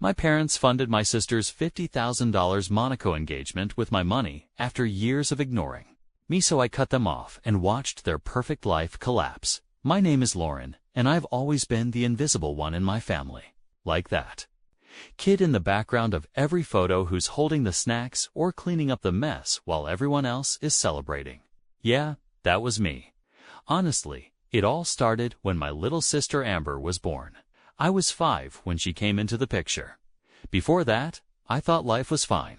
My parents funded my sister's $50,000 Monaco engagement with my money after years of ignoring me, so I cut them off and watched their perfect life collapse. My name is Lauren, and I've always been the invisible one in my family. Like that kid in the background of every photo who's holding the snacks or cleaning up the mess while everyone else is celebrating. Yeah, that was me. Honestly, it all started when my little sister Amber was born. I was 5 when she came into the picture. Before that, I thought life was fine.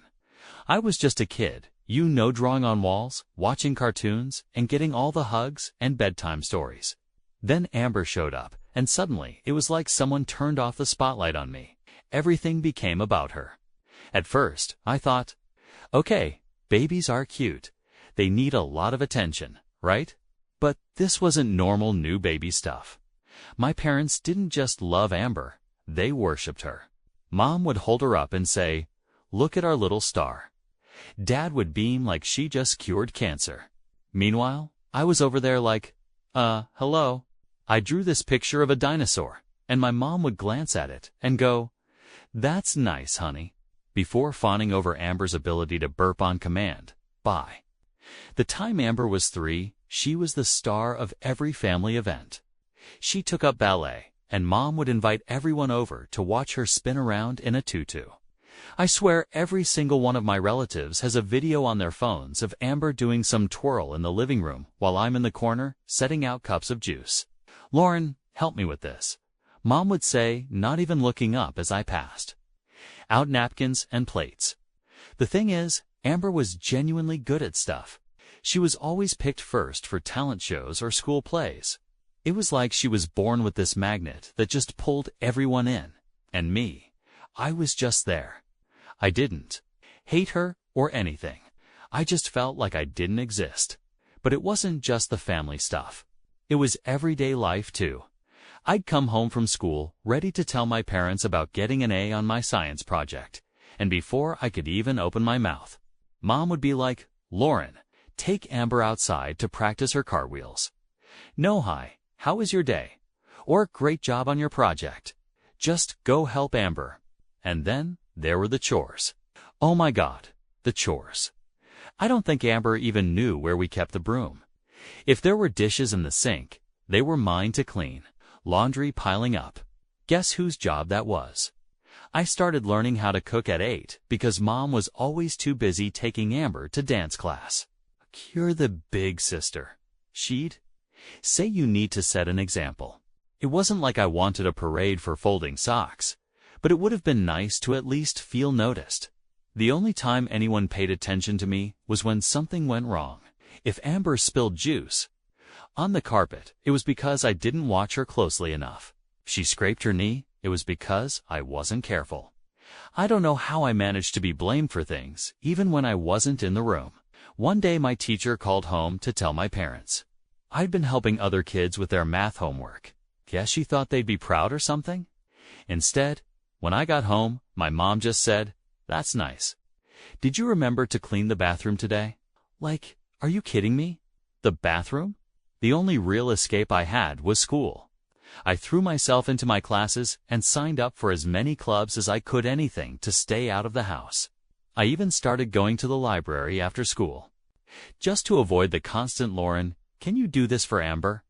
I was just a kid, drawing on walls, watching cartoons, and getting all the hugs and bedtime stories. Then Amber showed up, and suddenly it was like someone turned off the spotlight on me. Everything became about her. At first, I thought, okay, babies are cute. They need a lot of attention, right? But this wasn't normal new baby stuff. My parents didn't just love Amber, they worshipped her. Mom would hold her up and say, "Look at our little star." Dad would beam like she just cured cancer. Meanwhile, I was over there like, hello. I drew this picture of a dinosaur, and my mom would glance at it and go, "That's nice, honey," before fawning over Amber's ability to burp on command. By the time Amber was 3, she was the star of every family event. She took up ballet, and Mom would invite everyone over to watch her spin around in a tutu. I swear every single one of my relatives has a video on their phones of Amber doing some twirl in the living room while I'm in the corner setting out cups of juice. "Lauren, help me with this," Mom would say, not even looking up as I passed. Out napkins and plates. The thing is, Amber was genuinely good at stuff. She was always picked first for talent shows or school plays. It was like she was born with this magnet that just pulled everyone in. And me, I was just there. I didn't hate her or anything. I just felt like I didn't exist. But it wasn't just the family stuff. It was everyday life too. I'd come home from school ready to tell my parents about getting an A on my science project. And before I could even open my mouth, Mom would be like, "Lauren, take Amber outside to practice her cartwheels." No hi, how was your day? Or great job on your project. Just go help Amber. And then there were the chores. Oh my God, the chores. I don't think Amber even knew where we kept the broom. If there were dishes in the sink, they were mine to clean. Laundry piling up. Guess whose job that was? I started learning how to cook at 8 because Mom was always too busy taking Amber to dance class. You're the big sister. She'd say you need to set an example. It wasn't like I wanted a parade for folding socks, but it would have been nice to at least feel noticed. The only time anyone paid attention to me was when something went wrong. If Amber spilled juice on the carpet, it was because I didn't watch her closely enough. If she scraped her knee, it was because I wasn't careful. I don't know how I managed to be blamed for things, even when I wasn't in the room. One day my teacher called home to tell my parents. I'd been helping other kids with their math homework. Guess she thought they'd be proud or something? Instead, when I got home, my mom just said, "That's nice. Did you remember to clean the bathroom today?" Like, are you kidding me? The bathroom? The only real escape I had was school. I threw myself into my classes and signed up for as many clubs as I could, anything to stay out of the house. I even started going to the library after school. Just to avoid the constant "Lauren, can you do this for Amber?"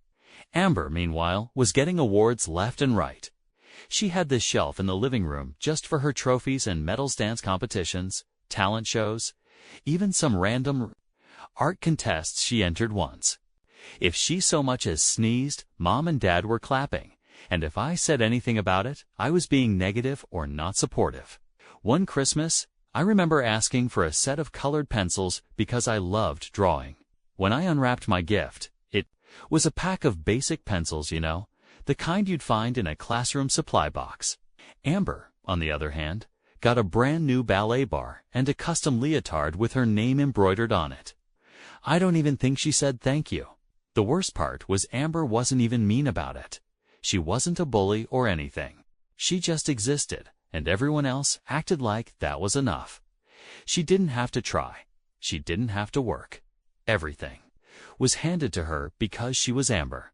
Amber, meanwhile, was getting awards left and right. She had this shelf in the living room just for her trophies and medals, dance competitions, talent shows, even some random art contests she entered once. If she so much as sneezed, Mom and Dad were clapping, and if I said anything about it, I was being negative or not supportive. One Christmas, I remember asking for a set of colored pencils because I loved drawing. When I unwrapped my gift, it was a pack of basic pencils, the kind you'd find in a classroom supply box. Amber, on the other hand, got a brand new ballet bar and a custom leotard with her name embroidered on it. I don't even think she said thank you. The worst part was Amber wasn't even mean about it. She wasn't a bully or anything. She just existed, and everyone else acted like that was enough. She didn't have to try. She didn't have to work. Everything was handed to her because she was Amber.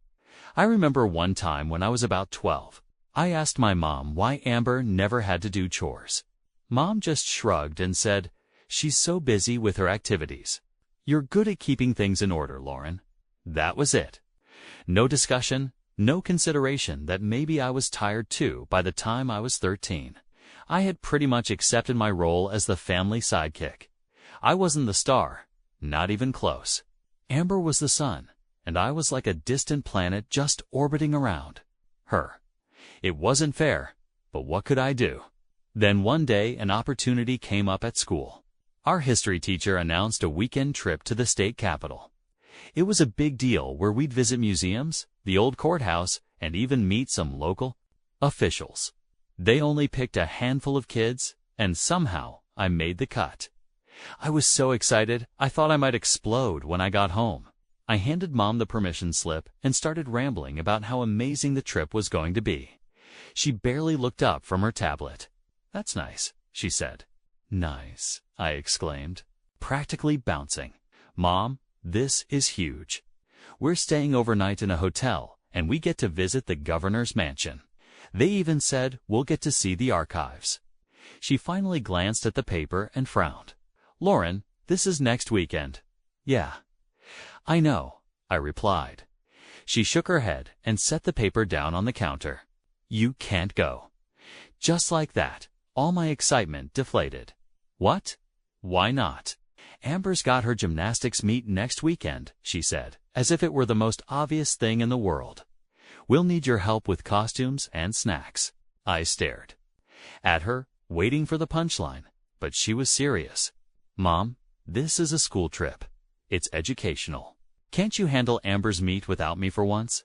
I remember one time when I was about 12. I asked my mom why Amber never had to do chores. Mom just shrugged and said, "She's so busy with her activities." You're good at keeping things in order, Lauren. That was it. No discussion, no consideration that maybe I was tired too by the time I was 13. I had pretty much accepted my role as the family sidekick. I wasn't the star, not even close. Amber was the sun, and I was like a distant planet just orbiting around her. It wasn't fair, but what could I do? Then one day an opportunity came up at school. Our history teacher announced a weekend trip to the state capital. It was a big deal where we'd visit museums, the old courthouse, and even meet some local officials. They only picked a handful of kids, and somehow I made the cut. I was so excited, I thought I might explode when I got home. I handed Mom the permission slip and started rambling about how amazing the trip was going to be. She barely looked up from her tablet. "That's nice," she said. "Nice," I exclaimed, practically bouncing. "Mom, this is huge. We're staying overnight in a hotel, and we get to visit the governor's mansion. They even said we'll get to see the archives." She finally glanced at the paper and frowned. "Lauren, this is next weekend." "Yeah, I know," I replied. She shook her head and set the paper down on the counter. "You can't go." Just like that, all my excitement deflated. "What? Why not?" "Amber's got her gymnastics meet next weekend," she said, as if it were the most obvious thing in the world. "We'll need your help with costumes and snacks." I stared at her, waiting for the punchline, but she was serious. "Mom, this is a school trip. It's educational. Can't you handle Amber's meet without me for once?"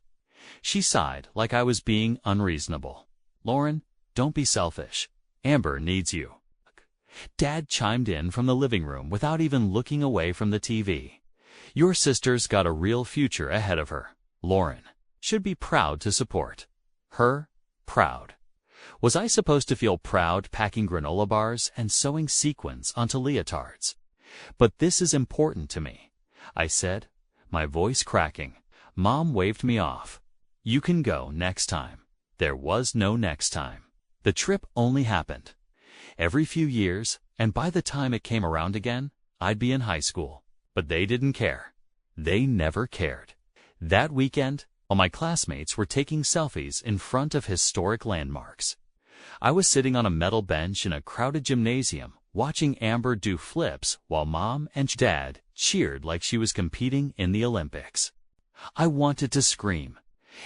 She sighed like I was being unreasonable. "Lauren, don't be selfish. Amber needs you." Dad chimed in from the living room without even looking away from the TV. "Your sister's got a real future ahead of her. Lauren should be proud to support her." Proud. Was I supposed to feel proud packing granola bars and sewing sequins onto leotards? "But this is important to me," I said, my voice cracking. Mom waved me off. "You can go next time." There was no next time. The trip only happened every few years, and by the time it came around again, I'd be in high school. But they didn't care. They never cared. That weekend, all my classmates were taking selfies in front of historic landmarks. I was sitting on a metal bench in a crowded gymnasium, watching Amber do flips while Mom and Dad cheered like she was competing in the Olympics. I wanted to scream.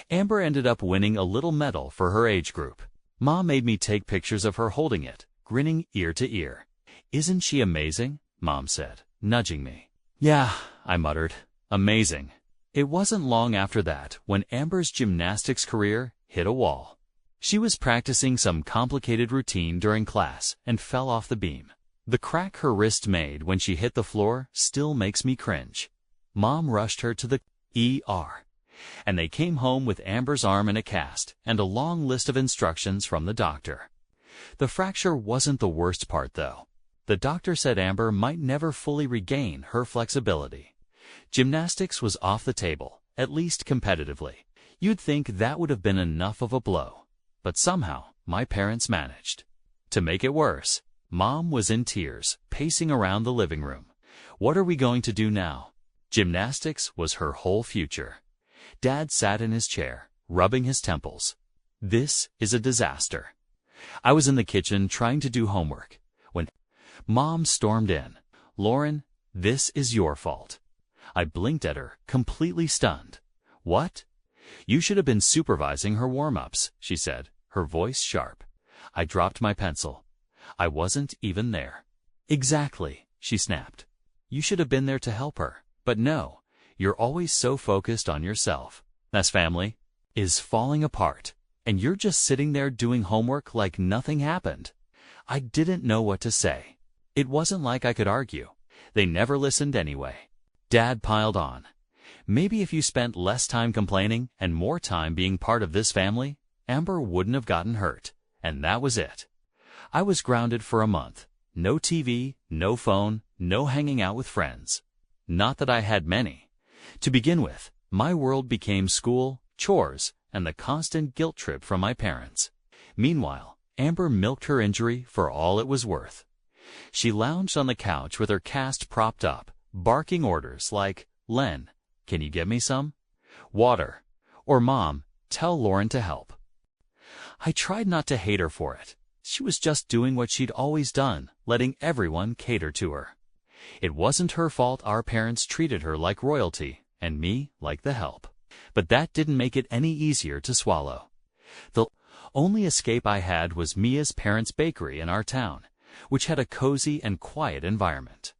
Amber ended up winning a little medal for her age group. Mom made me take pictures of her holding it, grinning ear to ear. "Isn't she amazing?" Mom said, nudging me. "Yeah," I muttered. "Amazing." It wasn't long after that when Amber's gymnastics career hit a wall. She was practicing some complicated routine during class and fell off the beam. The crack her wrist made when she hit the floor still makes me cringe. Mom rushed her to the ER, and they came home with Amber's arm in a cast and a long list of instructions from the doctor. The fracture wasn't the worst part, though. The doctor said Amber might never fully regain her flexibility. Gymnastics was off the table, at least competitively. You'd think that would have been enough of a blow. But somehow, my parents managed. To make it worse, Mom was in tears, pacing around the living room. What are we going to do now? Gymnastics was her whole future. Dad sat in his chair, rubbing his temples. This is a disaster. I was in the kitchen trying to do homework when Mom stormed in. "Lauren, this is your fault." I blinked at her, completely stunned. "What?" "You should have been supervising her warm-ups," she said, her voice sharp. I dropped my pencil. I wasn't even there. "Exactly," she snapped. "You should have been there to help her. But no, you're always so focused on yourself. This family is falling apart, and you're just sitting there doing homework like nothing happened." I didn't know what to say. It wasn't like I could argue. They never listened anyway. Dad piled on. "Maybe if you spent less time complaining and more time being part of this family, Amber wouldn't have gotten hurt." And that was it. I was grounded for a month. No TV, no phone, no hanging out with friends. Not that I had many. To begin with, my world became school, chores, and the constant guilt trip from my parents. Meanwhile, Amber milked her injury for all it was worth. She lounged on the couch with her cast propped up, barking orders like, "Len, can you get me some water?" or "Mom, tell Lauren to help." I tried not to hate her for it. She was just doing what she'd always done, letting everyone cater to her. It wasn't her fault our parents treated her like royalty, and me like the help. But that didn't make it any easier to swallow. The only escape I had was Mia's parents' bakery in our town, which had a cozy and quiet environment.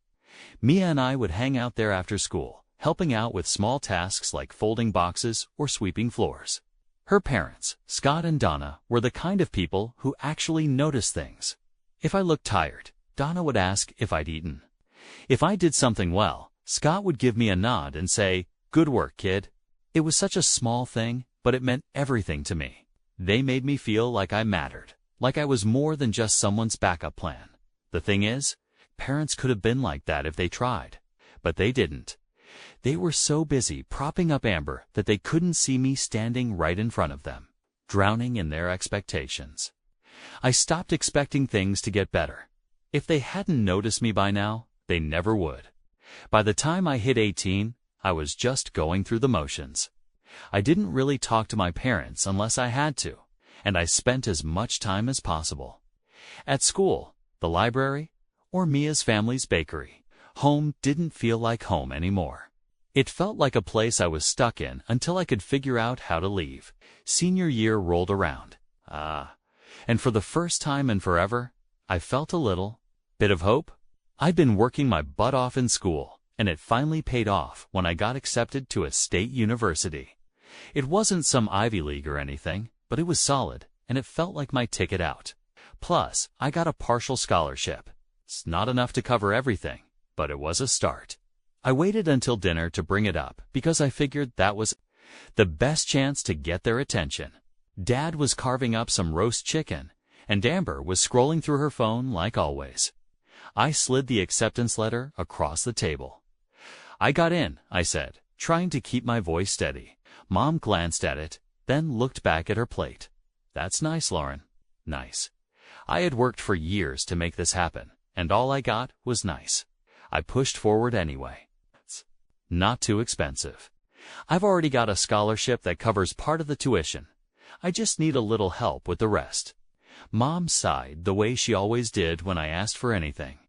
Mia and I would hang out there after school, helping out with small tasks like folding boxes or sweeping floors. Her parents, Scott and Donna, were the kind of people who actually noticed things. If I looked tired, Donna would ask if I'd eaten. If I did something well, Scott would give me a nod and say, "Good work, kid." It was such a small thing, but it meant everything to me. They made me feel like I mattered, like I was more than just someone's backup plan. The thing is, parents could have been like that if they tried, but they didn't. They were so busy propping up Amber that they couldn't see me standing right in front of them, drowning in their expectations. I stopped expecting things to get better. If they hadn't noticed me by now, they never would. By the time I hit 18, I was just going through the motions. I didn't really talk to my parents unless I had to, and I spent as much time as possible at school, the library, or Mia's family's bakery. Home didn't feel like home anymore. It felt like a place I was stuck in until I could figure out how to leave. Senior year rolled around. And for the first time in forever, I felt a little bit of hope. I'd been working my butt off in school, and it finally paid off when I got accepted to a state university. It wasn't some Ivy League or anything, but it was solid, and it felt like my ticket out. Plus, I got a partial scholarship. It's not enough to cover everything, but it was a start. I waited until dinner to bring it up because I figured that was the best chance to get their attention. Dad was carving up some roast chicken, and Amber was scrolling through her phone like always. I slid the acceptance letter across the table. "I got in," I said, trying to keep my voice steady. Mom glanced at it, then looked back at her plate. "That's nice, Lauren. Nice." I had worked for years to make this happen, and all I got was nice. I pushed forward anyway. It's not too expensive. I've already got a scholarship that covers part of the tuition. I just need a little help with the rest. Mom sighed the way she always did when I asked for anything.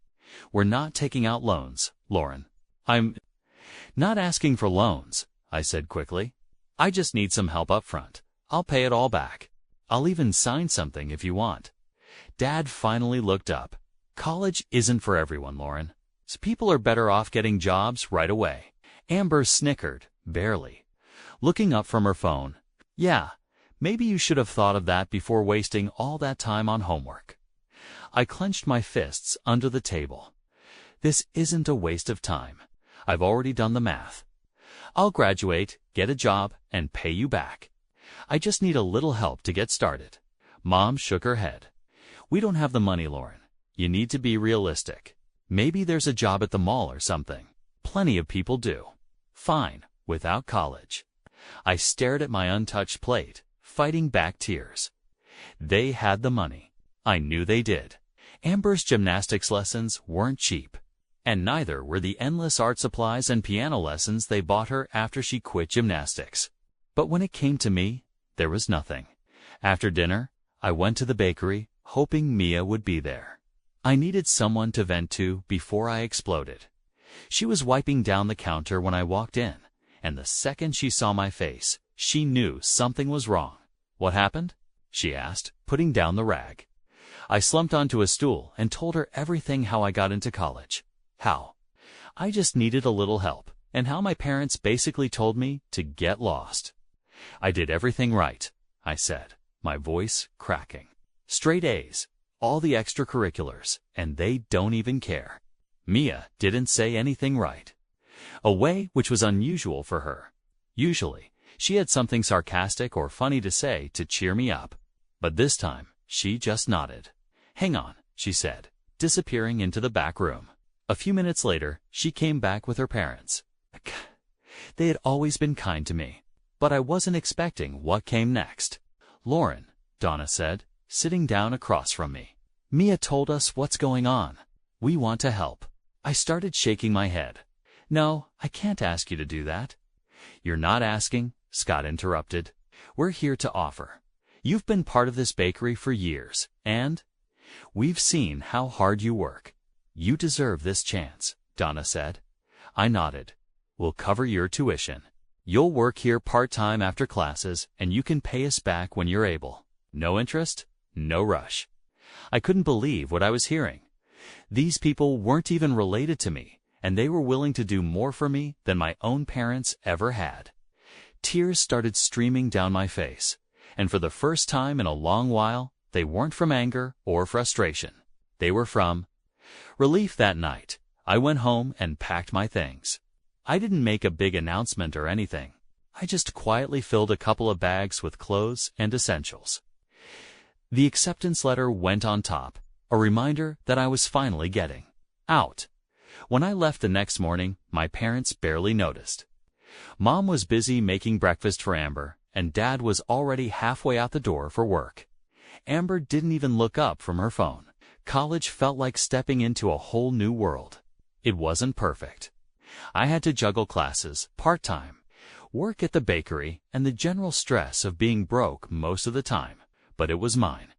"We're not taking out loans, Lauren." "I'm not asking for loans," I said quickly. "I just need some help up front. I'll pay it all back. I'll even sign something if you want." Dad finally looked up. "College isn't for everyone, Lauren. So people are better off getting jobs right away." Amber snickered, barely, looking up from her phone. "Yeah, maybe you should have thought of that before wasting all that time on homework." I clenched my fists under the table. This isn't a waste of time. I've already done the math. I'll graduate, get a job, and pay you back. I just need a little help to get started. Mom shook her head. "We don't have the money, Lauren. You need to be realistic. Maybe there's a job at the mall or something. Plenty of people do." "Fine, without college." I stared at my untouched plate, fighting back tears. They had the money. I knew they did. Amber's gymnastics lessons weren't cheap, and neither were the endless art supplies and piano lessons they bought her after she quit gymnastics. But when it came to me, there was nothing. After dinner, I went to the bakery, hoping Mia would be there. I needed someone to vent to before I exploded. She was wiping down the counter when I walked in, and the second she saw my face, she knew something was wrong. "What happened?" she asked, putting down the rag. I slumped onto a stool and told her everything: how I got into college, how I just needed a little help, and how my parents basically told me to get lost. "I did everything right," I said, my voice cracking. "Straight A's, all the extracurriculars, and they don't even care." Mia didn't say anything right, a way which was unusual for her. Usually, she had something sarcastic or funny to say to cheer me up, but this time she just nodded. "Hang on," she said, disappearing into the back room. A few minutes later, she came back with her parents. They had always been kind to me, but I wasn't expecting what came next. "Lauren," Donna said, sitting down across from me. "Mia told us what's going on. We want to help." I started shaking my head. "No, I can't ask you to do that." "You're not asking," Scott interrupted. "We're here to offer. You've been part of this bakery for years, and we've seen how hard you work. You deserve this chance," Donna said. I nodded. "We'll cover your tuition. You'll work here part-time after classes, and you can pay us back when you're able. No interest, no rush." I couldn't believe what I was hearing. These people weren't even related to me, and they were willing to do more for me than my own parents ever had. Tears started streaming down my face, and for the first time in a long while, they weren't from anger or frustration. They were from relief. That night, I went home and packed my things. I didn't make a big announcement or anything. I just quietly filled a couple of bags with clothes and essentials. The acceptance letter went on top, a reminder that I was finally getting out. When I left the next morning, my parents barely noticed. Mom was busy making breakfast for Amber, and Dad was already halfway out the door for work. Amber didn't even look up from her phone. College felt like stepping into a whole new world. It wasn't perfect. I had to juggle classes, part-time, work at the bakery, and the general stress of being broke most of the time. But it was mine.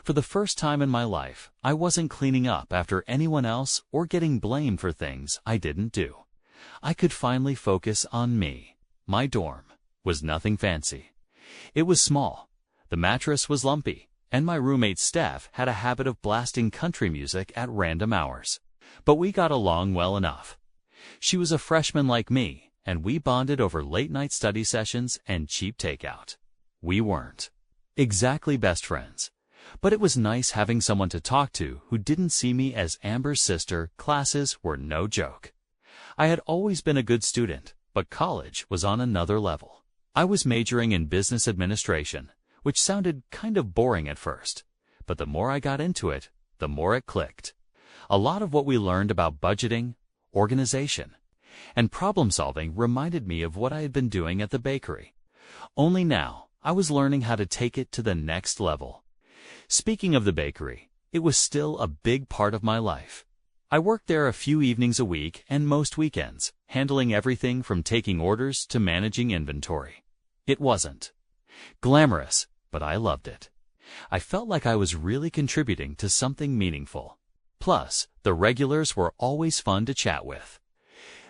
For the first time in my life, I wasn't cleaning up after anyone else or getting blamed for things I didn't do. I could finally focus on me. My dorm was nothing fancy. It was small, the mattress was lumpy, and my roommate Steph had a habit of blasting country music at random hours. But we got along well enough. She was a freshman like me, and we bonded over late-night study sessions and cheap takeout. We weren't exactly best friends, but it was nice having someone to talk to who didn't see me as Amber's sister. Classes were no joke. I had always been a good student, but college was on another level. I was majoring in business administration, which sounded kind of boring at first, but the more I got into it, the more it clicked. A lot of what we learned about budgeting, organization, and problem-solving reminded me of what I had been doing at the bakery. Only now, I was learning how to take it to the next level. Speaking of the bakery, it was still a big part of my life. I worked there a few evenings a week and most weekends, handling everything from taking orders to managing inventory. It wasn't glamorous, but I loved it. I felt like I was really contributing to something meaningful. Plus, the regulars were always fun to chat with.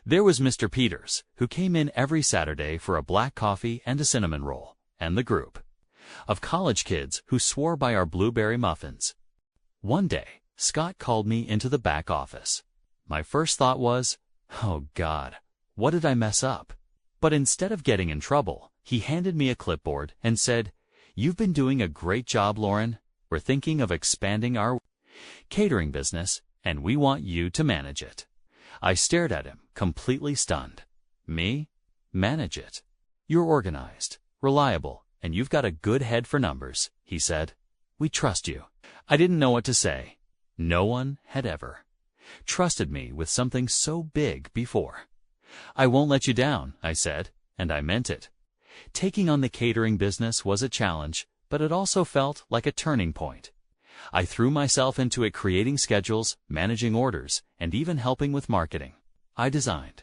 There was Mr. Peters, who came in every Saturday for a black coffee and a cinnamon roll, and the group of college kids who swore by our blueberry muffins. One day, Scott called me into the back office. My first thought was, oh God, what did I mess up? But instead of getting in trouble, he handed me a clipboard and said, "You've been doing a great job, Lauren. We're thinking of expanding our catering business, and we want you to manage it." I stared at him, completely stunned. "Me? Manage it? You're organized, reliable, and you've got a good head for numbers," he said. "We trust you." I didn't know what to say. No one had ever trusted me with something so big before. "I won't let you down," I said, and I meant it. Taking on the catering business was a challenge, but it also felt like a turning point. I threw myself into it, creating schedules, managing orders, and even helping with marketing. I designed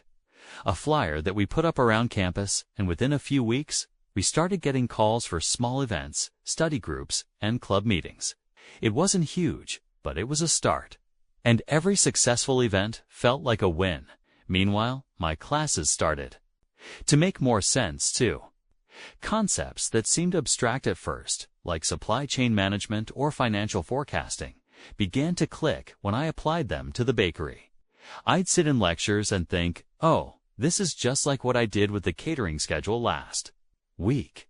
a flyer that we put up around campus, and within a few weeks, we started getting calls for small events, study groups, and club meetings. It wasn't huge, but it was a start. And every successful event felt like a win. Meanwhile, my classes started to make more sense, too. Concepts that seemed abstract at first, like supply chain management or financial forecasting, began to click when I applied them to the bakery. I'd sit in lectures and think, oh, this is just like what I did with the catering schedule last week.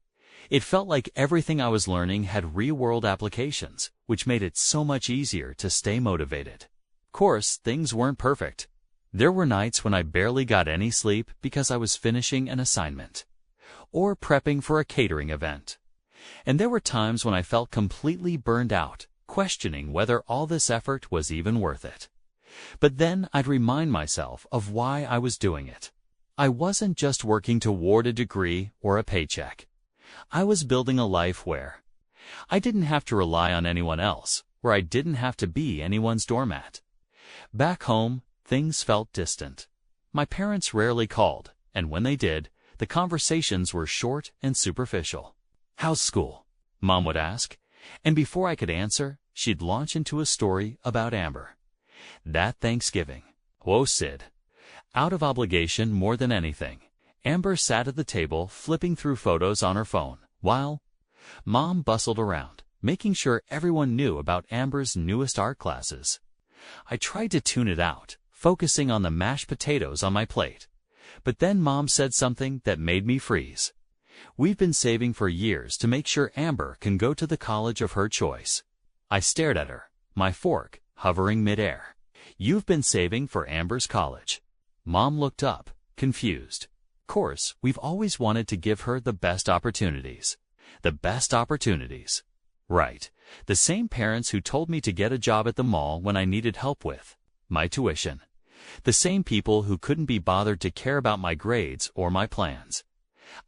It felt like everything I was learning had real-world applications, which made it so much easier to stay motivated. Of course, things weren't perfect. There were nights when I barely got any sleep because I was finishing an assignment or prepping for a catering event. And there were times when I felt completely burned out, questioning whether all this effort was even worth it. But then I'd remind myself of why I was doing it. I wasn't just working toward a degree or a paycheck. I was building a life where I didn't have to rely on anyone else, where I didn't have to be anyone's doormat. Back home, things felt distant. My parents rarely called, and when they did, the conversations were short and superficial. "How's school?" Mom would ask, and before I could answer, she'd launch into a story about Amber. That Thanksgiving, whoa, Sid. Out of obligation more than anything, Amber sat at the table flipping through photos on her phone, while Mom bustled around, making sure everyone knew about Amber's newest art classes. I tried to tune it out, focusing on the mashed potatoes on my plate. But then Mom said something that made me freeze. "We've been saving for years to make sure Amber can go to the college of her choice." I stared at her, my fork hovering midair. "You've been saving for Amber's college." Mom looked up, confused. "Course, we've always wanted to give her the best opportunities." The best opportunities. Right. The same parents who told me to get a job at the mall when I needed help with my tuition. The same people who couldn't be bothered to care about my grades or my plans.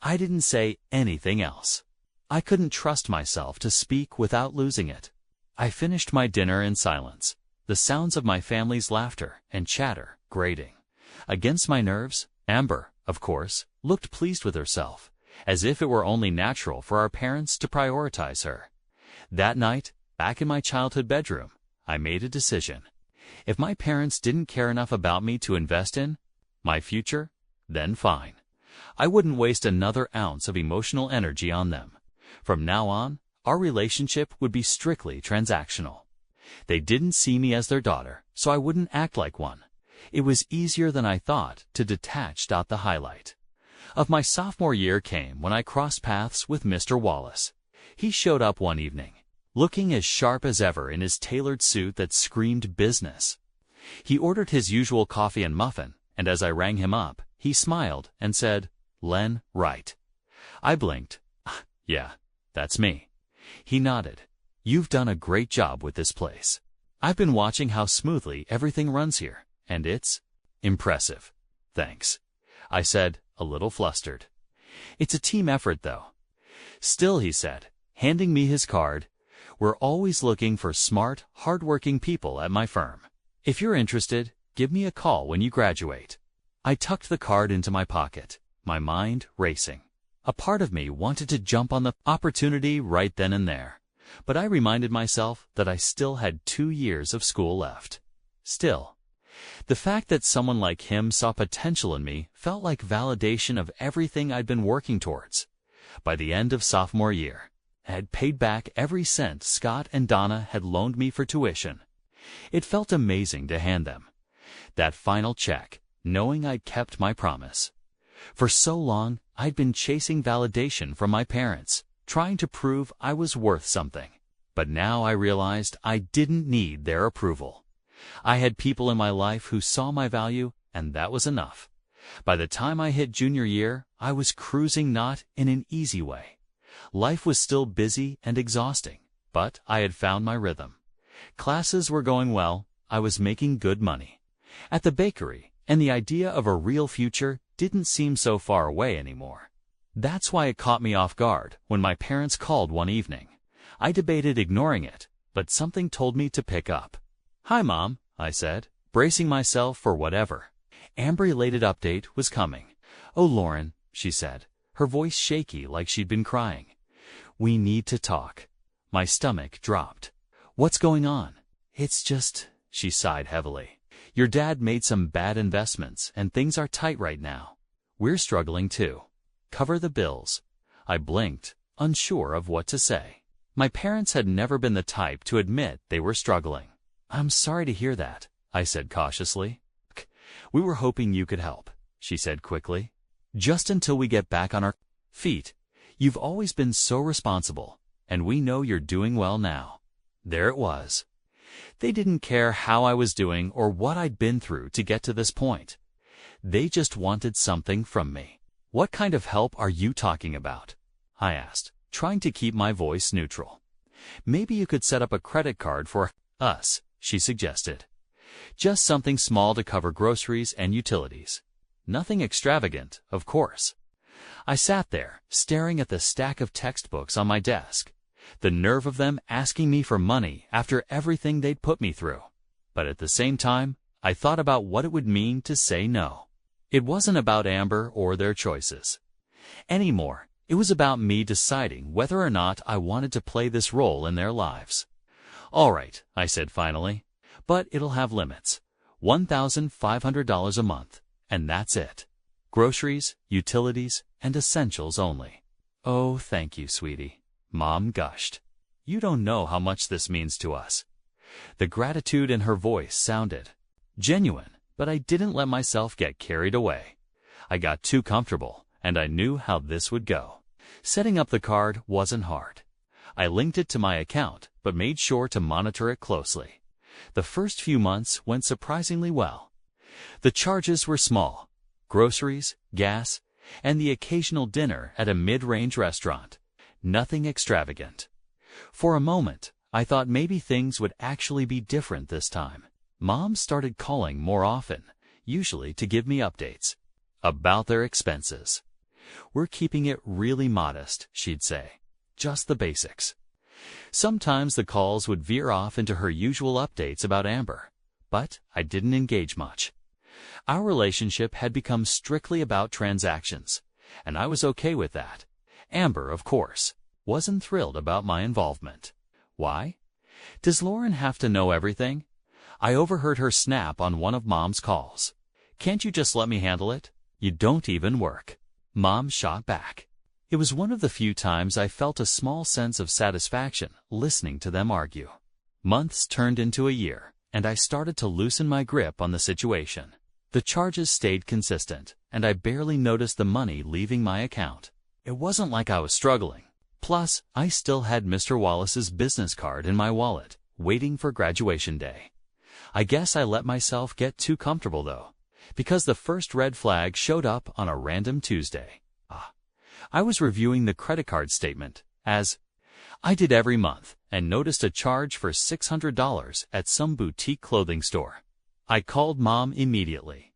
I didn't say anything else. I couldn't trust myself to speak without losing it. I finished my dinner in silence, the sounds of my family's laughter and chatter grating against my nerves. Amber, of course, looked pleased with herself, as if it were only natural for our parents to prioritize her. That night, back in my childhood bedroom, I made a decision. If my parents didn't care enough about me to invest in my future, then fine. I wouldn't waste another ounce of emotional energy on them. From now on, our relationship would be strictly transactional. They didn't see me as their daughter, so I wouldn't act like one. It was easier than I thought to detach. The highlight of my sophomore year came when I crossed paths with Mr. Wallace. He showed up one evening, looking as sharp as ever in his tailored suit that screamed business. He ordered his usual coffee and muffin, and as I rang him up, he smiled and said, "Len, right." I blinked. "Yeah, that's me." He nodded. "You've done a great job with this place. I've been watching how smoothly everything runs here, and it's impressive." "Thanks," I said, a little flustered. "It's a team effort, though." "Still," he said, handing me his card, "we're always looking for smart, hard-working people at my firm. If you're interested, give me a call when you graduate." I tucked the card into my pocket, my mind racing. A part of me wanted to jump on the opportunity right then and there, but I reminded myself that I still had 2 years of school left. Still, the fact that someone like him saw potential in me felt like validation of everything I'd been working towards. By the end of sophomore year, I had paid back every cent Scott and Donna had loaned me for tuition. It felt amazing to hand them that final check, knowing I'd kept my promise. For so long, I'd been chasing validation from my parents, trying to prove I was worth something. But now I realized I didn't need their approval. I had people in my life who saw my value, and that was enough. By the time I hit junior year, I was cruising not in an easy way. Life was still busy and exhausting, but I had found my rhythm. Classes were going well, I was making good money at the bakery, and the idea of a real future didn't seem so far away anymore. That's why it caught me off guard when my parents called one evening. I debated ignoring it, but something told me to pick up. "Hi, Mom," I said, bracing myself for whatever Amber-related update was coming. "Oh, Lauren," she said, her voice shaky like she'd been crying. "We need to talk." My stomach dropped. "What's going on?" "It's just," she sighed heavily. "Your dad made some bad investments, and things are tight right now. We're struggling too. Cover the bills." I blinked, unsure of what to say. My parents had never been the type to admit they were struggling. "I'm sorry to hear that," I said cautiously. "We were hoping you could help," she said quickly. "Just until we get back on our feet. You've always been so responsible, and we know you're doing well now." There it was. They didn't care how I was doing or what I'd been through to get to this point. They just wanted something from me. "What kind of help are you talking about?" I asked, trying to keep my voice neutral. "Maybe you could set up a credit card for us," she suggested. "Just something small to cover groceries and utilities. Nothing extravagant, of course." I sat there, staring at the stack of textbooks on my desk. The nerve of them asking me for money after everything they'd put me through. But at the same time, I thought about what it would mean to say no. It wasn't about Amber or their choices. Anymore, it was about me deciding whether or not I wanted to play this role in their lives. "All right," I said finally, "but it'll have limits. $1,500 a month, and that's it. Groceries, utilities, and essentials only." "Oh, thank you, sweetie," Mom gushed. "You don't know how much this means to us." The gratitude in her voice sounded genuine, but I didn't let myself get carried away. I got too comfortable, and I knew how this would go. Setting up the card wasn't hard. I linked it to my account, but made sure to monitor it closely. The first few months went surprisingly well. The charges were small: groceries, gas, and the occasional dinner at a mid-range restaurant. Nothing extravagant. For a moment, I thought maybe things would actually be different this time. Mom started calling more often, usually to give me updates about their expenses. "We're keeping it really modest," she'd say. "Just the basics." Sometimes the calls would veer off into her usual updates about Amber, but I didn't engage much. Our relationship had become strictly about transactions, and I was okay with that. Amber, of course, wasn't thrilled about my involvement. Why? Does Lauren have to know everything? I overheard her snap on one of Mom's calls. "Can't you just let me handle it? You don't even work." Mom shot back. It was one of the few times I felt a small sense of satisfaction listening to them argue. Months turned into a year, and I started to loosen my grip on the situation. The charges stayed consistent, and I barely noticed the money leaving my account. It wasn't like I was struggling. Plus, I still had Mr. Wallace's business card in my wallet, waiting for graduation day. I guess I let myself get too comfortable, though, because the first red flag showed up on a random Tuesday. I was reviewing the credit card statement, as I did every month, and noticed a charge for $600 at some boutique clothing store. I called Mom immediately.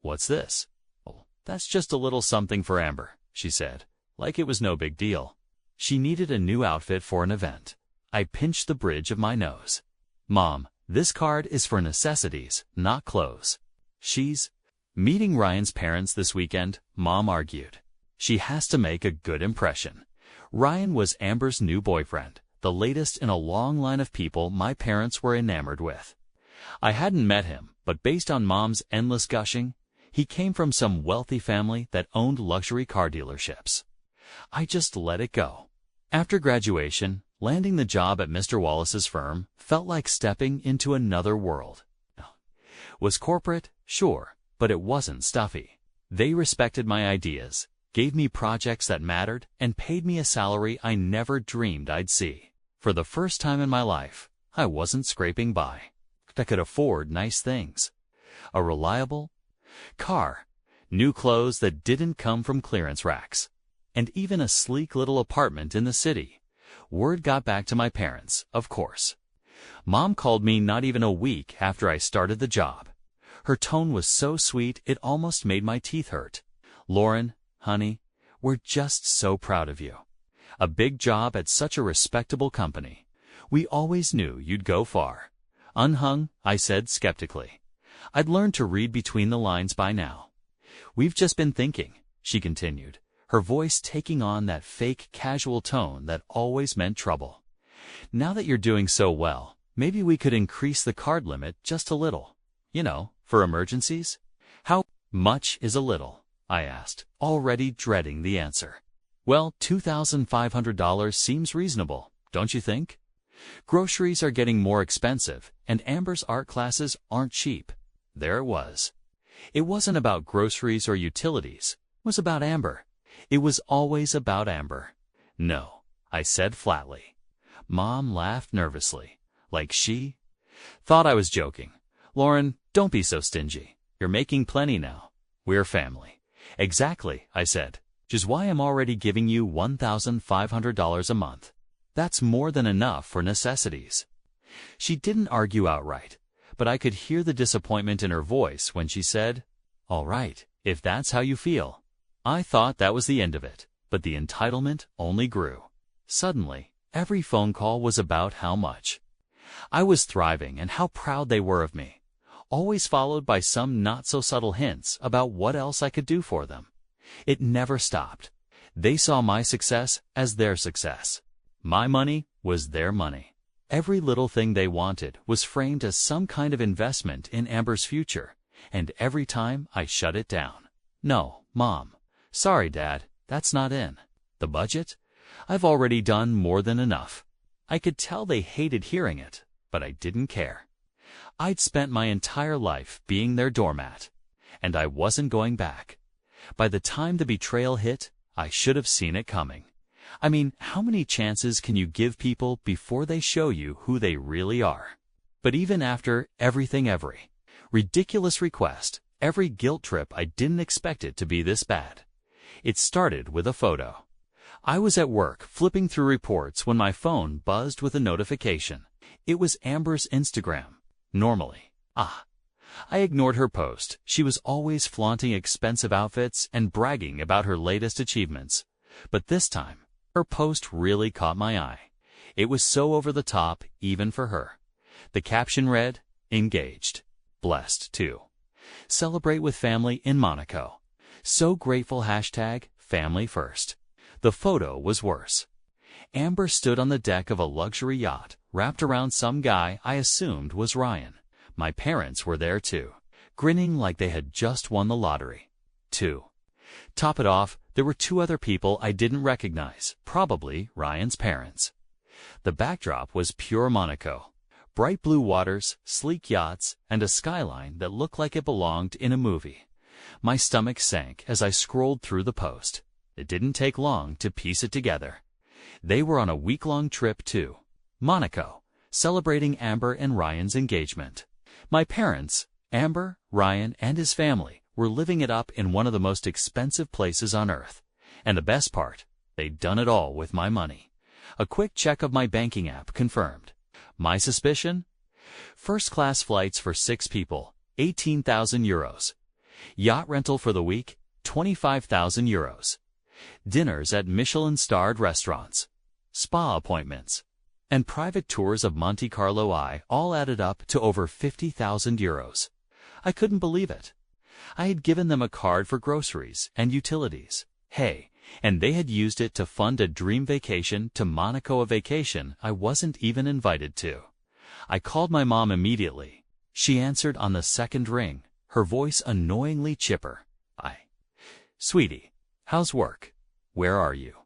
"What's this?" "Oh, that's just a little something for Amber," she said, like it was no big deal. She needed a new outfit for an event. I pinched the bridge of my nose. "Mom, this card is for necessities, not clothes." "She's meeting Ryan's parents this weekend," Mom argued. "She has to make a good impression." Ryan was Amber's new boyfriend, the latest in a long line of people my parents were enamored with. I hadn't met him, but based on Mom's endless gushing, he came from some wealthy family that owned luxury car dealerships. I just let it go. After graduation, landing the job at Mr. Wallace's firm felt like stepping into another world. Was corporate? Sure, but it wasn't stuffy. They respected my ideas, gave me projects that mattered, and paid me a salary I never dreamed I'd see. For the first time in my life, I wasn't scraping by. I could afford nice things. A reliable car, new clothes that didn't come from clearance racks, and even a sleek little apartment in the city. Word got back to my parents, of course. Mom called me not even a week after I started the job. Her tone was so sweet it almost made my teeth hurt. "Lauren, honey, we're just so proud of you. A big job at such a respectable company. We always knew you'd go far." "Unhung," I said skeptically. I'd learned to read between the lines by now. "We've just been thinking," she continued, her voice taking on that fake casual tone that always meant trouble. "Now that you're doing so well, maybe we could increase the card limit just a little. You know, for emergencies." "How much is a little?" I asked, already dreading the answer. "Well, $2,500 seems reasonable, don't you think? Groceries are getting more expensive, and Amber's art classes aren't cheap." There it was. It wasn't about groceries or utilities. It was about Amber. It was always about Amber. "No," I said flatly. Mom laughed nervously, like she thought I was joking. "Lauren, don't be so stingy. You're making plenty now. We're family." "Exactly," I said, "which is why I'm already giving you $1,500 a month. That's more than enough for necessities." She didn't argue outright, but I could hear the disappointment in her voice when she said, "All right, if that's how you feel." I thought that was the end of it, but the entitlement only grew. Suddenly, Every phone call was about how much I was thriving and how proud they were of me, always followed by some not-so-subtle hints about what else I could do for them. It never stopped. They saw my success as their success. My money was their money. Every little thing they wanted was framed as some kind of investment in Amber's future, and every time I shut it down. No, Mom. Sorry, Dad, that's not in the budget. I've already done more than enough. I could tell they hated hearing it, but I didn't care. I'd spent my entire life being their doormat, and I wasn't going back. By the time the betrayal hit, I should have seen it coming. I mean, how many chances can you give people before they show you who they really are? But even after every ridiculous request, every guilt trip, I didn't expect it to be this bad. It started with a photo. I was at work flipping through reports when my phone buzzed with a notification. It was Amber's Instagram. Normally, I ignored her post. She was always flaunting expensive outfits and bragging about her latest achievements. But this time, her post really caught my eye. It was so over the top, even for her. The caption read, "Engaged. Blessed, too. Celebrate with family in Monaco. So grateful #family first." The photo was worse. Amber stood on the deck of a luxury yacht, wrapped around some guy I assumed was Ryan. My parents were there too, grinning like they had just won the lottery. Top it off, there were two other people I didn't recognize, probably Ryan's parents. The backdrop was pure Monaco. Bright blue waters, sleek yachts, and a skyline that looked like it belonged in a movie. My stomach sank as I scrolled through the post. It didn't take long to piece it together. They were on a week-long trip to Monaco, celebrating Amber and Ryan's engagement. My parents, Amber, Ryan, and his family, were living it up in one of the most expensive places on earth. And the best part, they'd done it all with my money. A quick check of my banking app confirmed. My suspicion? First-class flights for 6 people, 18,000 euros. Yacht rental for the week, 25,000 euros. Dinners at Michelin-starred restaurants, spa appointments, and private tours of Monte Carlo all added up to over 50,000 euros. I couldn't believe it. I had given them a card for groceries and utilities. Hey, and they had used it to fund a dream vacation to Monaco, a vacation I wasn't even invited to. I called my mom immediately. She answered on the second ring, her voice annoyingly chipper. Sweetie, how's work? Where are you?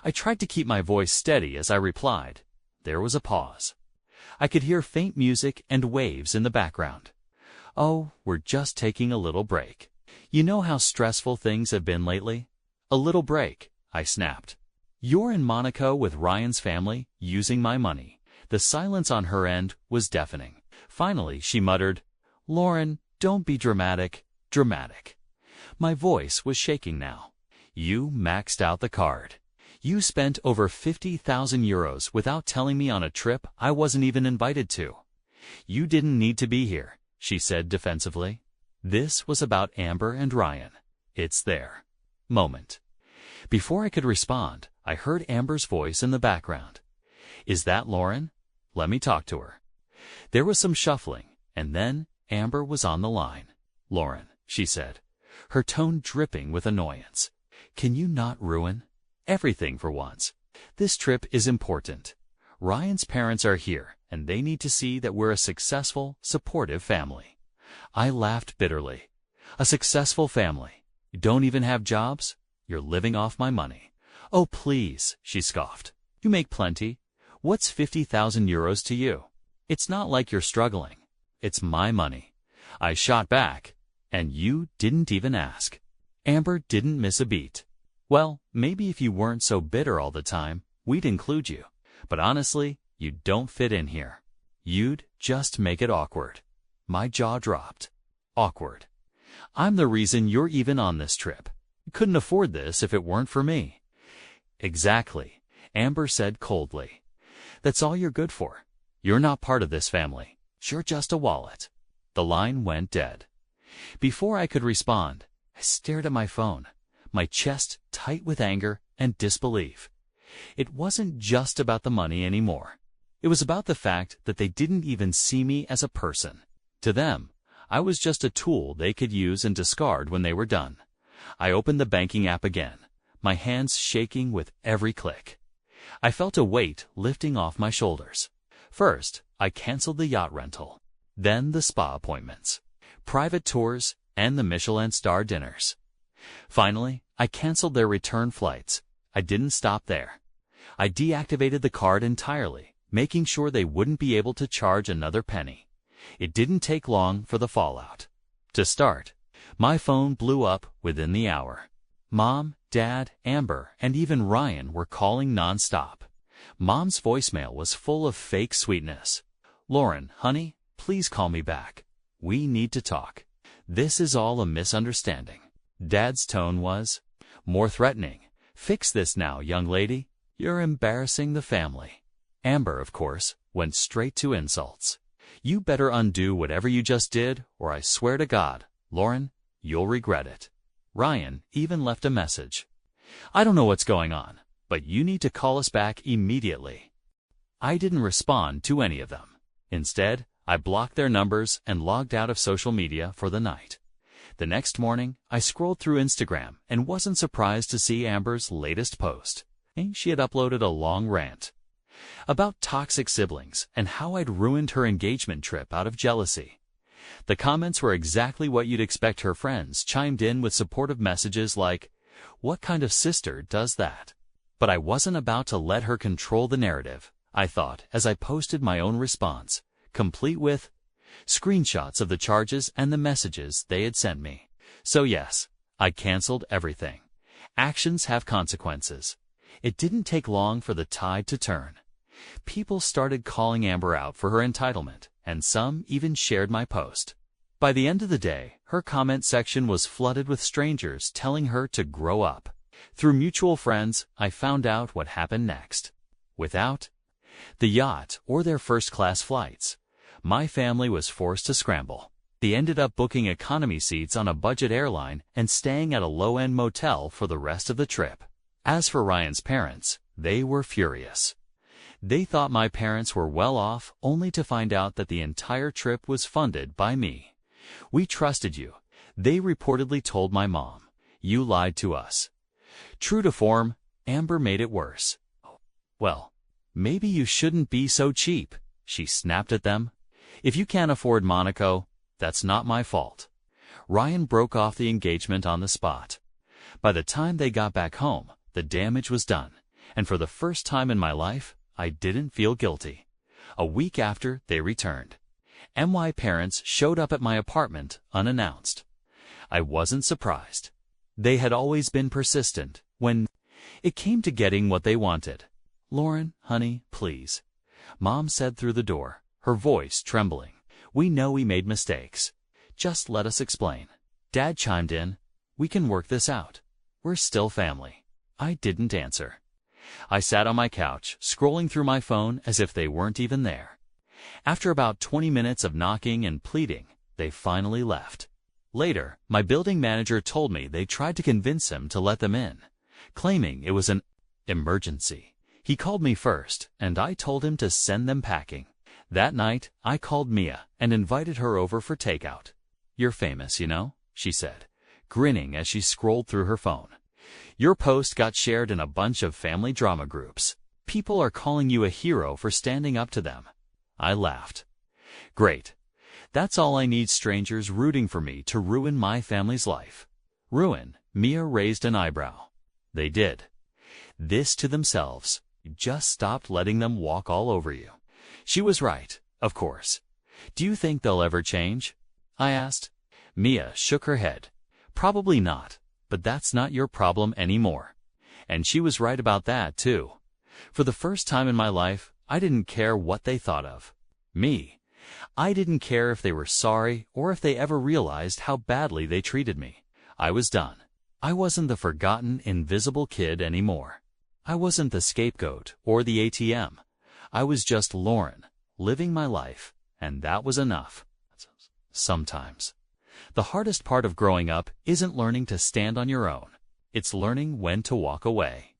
I tried to keep my voice steady as I replied. There was a pause. I could hear faint music and waves in the background. Oh, we're just taking a little break. You know how stressful things have been lately? A little break, I snapped. You're in Monaco with Ryan's family, using my money. The silence on her end was deafening. Finally, she muttered, "Lauren, don't be dramatic. My voice was shaking now. You maxed out the card. You spent over 50,000 euros without telling me on a trip I wasn't even invited to. You didn't need to be here," she said defensively. This was about Amber and Ryan. It's their moment. Before I could respond, I heard Amber's voice in the background. "Is that Lauren? Let me talk to her." There was some shuffling, and then Amber was on the line. "Lauren," she said, her tone dripping with annoyance, "can you not ruin everything for once? This trip is important. Ryan's parents are here, and they need to see that we're a successful, supportive family." I laughed bitterly. "A successful family? You don't even have jobs? You're living off my money." "Oh, please," she scoffed. "You make plenty. What's 50,000 euros to you? It's not like you're struggling. It's my money." I shot back. "And you didn't even ask." Amber didn't miss a beat. "Well, maybe if you weren't so bitter all the time, we'd include you. But honestly, you don't fit in here. You'd just make it awkward." My jaw dropped. Awkward. I'm the reason you're even on this trip. You couldn't afford this if it weren't for me. Exactly, Amber said coldly. That's all you're good for. You're not part of this family. You're just a wallet. The line went dead. Before I could respond, I stared at my phone, my chest tight with anger and disbelief. It wasn't just about the money anymore. It was about the fact that they didn't even see me as a person. To them, I was just a tool they could use and discard when they were done. I opened the banking app again, my hands shaking with every click. I felt a weight lifting off my shoulders. First, I canceled the yacht rental, then the spa appointments, private tours, and the Michelin-star dinners. Finally, I canceled their return flights. I didn't stop there. I deactivated the card entirely, making sure they wouldn't be able to charge another penny. It didn't take long for the fallout. To start, my phone blew up within the hour. Mom, Dad, Amber, and even Ryan were calling nonstop. Mom's voicemail was full of fake sweetness. "Lauren, honey, please call me back. We need to talk. This is all a misunderstanding." Dad's tone was more threatening. "Fix this now, young lady. You're embarrassing the family." Amber, of course, went straight to insults. "You better undo whatever you just did, or I swear to God, Lauren, you'll regret it." Ryan even left a message. "I don't know what's going on, but you need to call us back immediately." I didn't respond to any of them. Instead, I blocked their numbers and logged out of social media for the night. The next morning, I scrolled through Instagram and wasn't surprised to see Amber's latest post. She had uploaded a long rant about toxic siblings and how I'd ruined her engagement trip out of jealousy. The comments were exactly what you'd expect. Her friends chimed in with supportive messages like, "What kind of sister does that?" But I wasn't about to let her control the narrative, I thought, as I posted my own response, complete with screenshots of the charges and the messages they had sent me. So yes, I canceled everything. Actions have consequences. It didn't take long for the tide to turn. People started calling Amber out for her entitlement, and some even shared my post. By the end of the day, her comment section was flooded with strangers telling her to grow up. Through mutual friends, I found out what happened next. Without the yacht or their first-class flights, my family was forced to scramble. They ended up booking economy seats on a budget airline and staying at a low-end motel for the rest of the trip. As for Ryan's parents, they were furious. They thought my parents were well off, only to find out that the entire trip was funded by me. "We trusted you," they reportedly told my mom. "You lied to us." True to form, Amber made it worse. "Well, maybe you shouldn't be so cheap," she snapped at them. "If you can't afford Monaco, that's not my fault." Ryan broke off the engagement on the spot. By the time they got back home, the damage was done, and for the first time in my life, I didn't feel guilty. A week after they returned, my parents showed up at my apartment unannounced. I wasn't surprised. They had always been persistent when it came to getting what they wanted. "Lauren, honey, please," Mom said through the door, her voice trembling. "We know we made mistakes. Just let us explain." Dad chimed in, "We can work this out. We're still family." I didn't answer. I sat on my couch, scrolling through my phone as if they weren't even there. After about 20 minutes of knocking and pleading, they finally left. Later, my building manager told me they tried to convince him to let them in, claiming it was an emergency. He called me first, and I told him to send them packing. That night, I called Mia and invited her over for takeout. "You're famous, you know," she said, grinning as she scrolled through her phone. "Your post got shared in a bunch of family drama groups. People are calling you a hero for standing up to them." I laughed. "Great. That's all I need, strangers rooting for me to ruin my family's life." "Ruin?" Mia raised an eyebrow. "They did this to themselves. You just stopped letting them walk all over you." She was right, of course. "Do you think they'll ever change?" I asked. Mia shook her head. "Probably not, but that's not your problem anymore." And she was right about that, too. For the first time in my life, I didn't care what they thought of me. I didn't care if they were sorry or if they ever realized how badly they treated me. I was done. I wasn't the forgotten, invisible kid anymore. I wasn't the scapegoat or the ATM. I was just Lauren, living my life, and that was enough. Sometimes. The hardest part of growing up isn't learning to stand on your own. It's learning when to walk away.